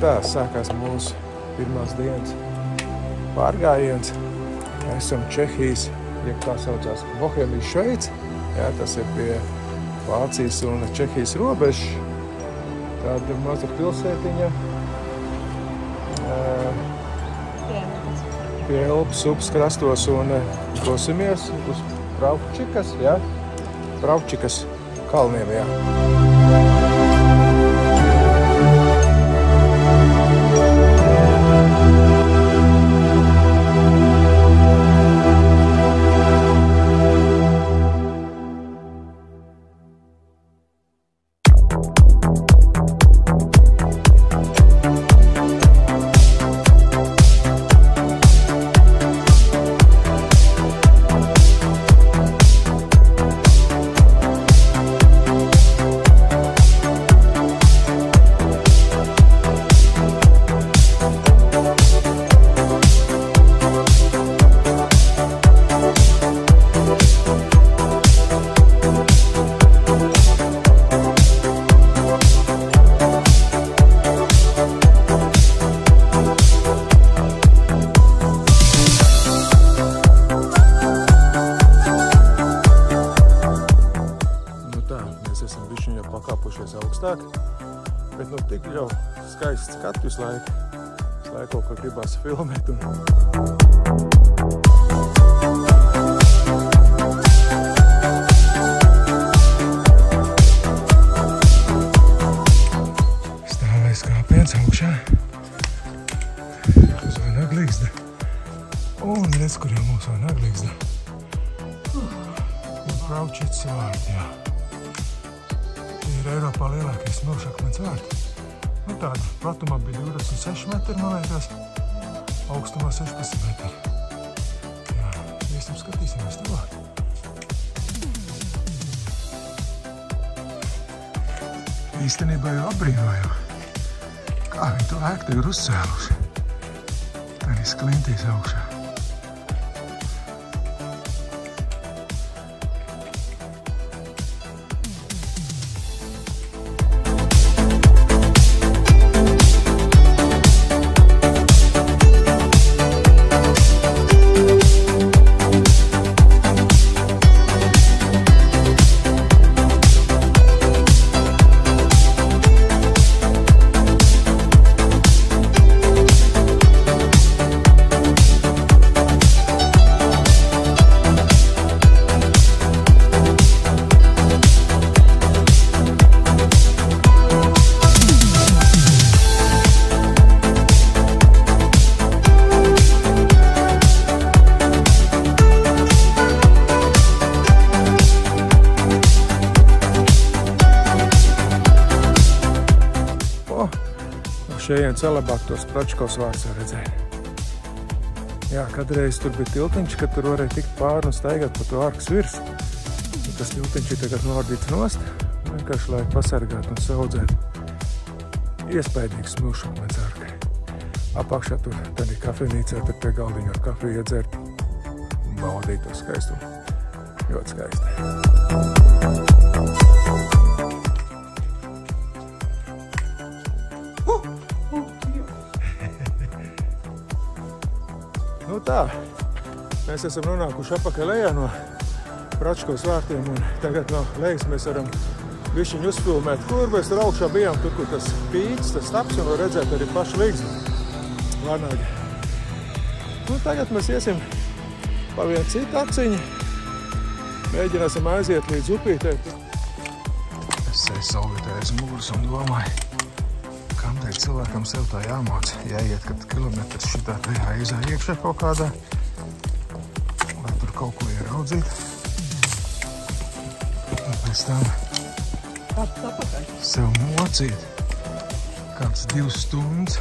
tā sākās mūsu pirmās dienas pārgājiens. Esam Čehijas, jeb tā saucās Bohēmijas Šveice. Jā, tas ir pie Vācijas un Čehijas robežas. Tāda maza pilsētiņa pie Elbas upes krastos un dosimies uz Pravčikas, jā? Pravčikas kalniem, jā. Augstāk, bet nu tik jau skaists skats visu laiku. Visu laiku kaut ko gribās filmēt un... Stāvēs kāpiens augšā. Uz vanaglīgzda. Un redz, kur jau mūsu vanaglīgzda. Ir Pravčits vārti, jā. Ir Eiropā lielākais smilšakmens vārti. Nu tāda platumā bija 26 metri, man liekas, augstumā 16 metri. Jā, iesim skatīsimies tuvāk. Īstenībā jau apbrīnoju, kā viņi to ēku ir uzcēluši. Tā arī sklintīs augšā. Šajien celabāk tos Pračkovs vārds var redzēt. Jā, kadreiz tur bija tiltiņš, kad tur varēja tikt pāri un staigāt pa to ārkas virsmu. Tas tiltiņš ir tagad novardīts nost, vienkārši lai pasargātu un saudzētu. Iespaidīgs smilšakmens ārkai. Apakšā tur tad ir kafejnīcā, tad pie galdiņa ar kafiju iedzert un baudīt to skaistumu. Ļoti skaisti. Nu tā, mēs esam nonākuši apakaļ lejā no Pračkovs vārtiem un tagad no lejas mēs varam bišķiņu uzfilmēt, kur mēs tur augšā bijām, tur, kur tas pīts, tas taps un var redzēt arī pašu līgzdu vanagi. Nu tagad mēs iesim pa vienu citu aciņu, mēģināsim aiziet līdz upītei. Es sēju saulītējas mūrus un domāju, kamdēļ cilvēkam sev tā jāmāc, jāiet, kad kilometrs šitā tajā izā iekšā kaut kādā, lai tur kaut ko ieraudzīt. Un pēc tam sev mocīt kāds 2 stundas,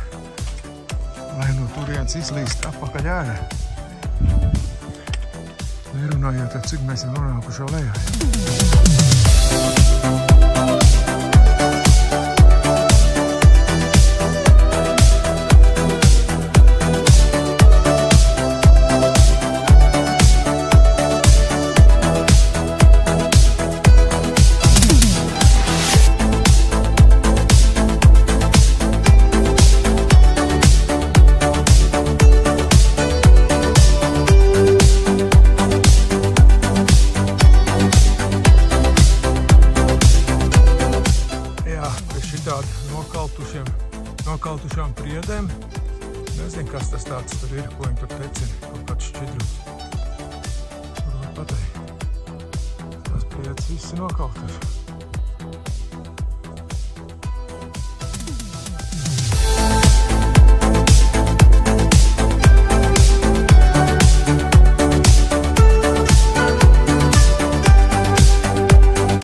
lai no turienes izlīst apakaļ ārā. Nerunājot, cik mēs esam nonākuši lejā. citādi nokautušām priedēm. Nezinu, kas tas tāds tur ir, ko viņi tur tecina, kaut kāds šķidrums. Tur var pateikt. Tās priedes visi nokautuši.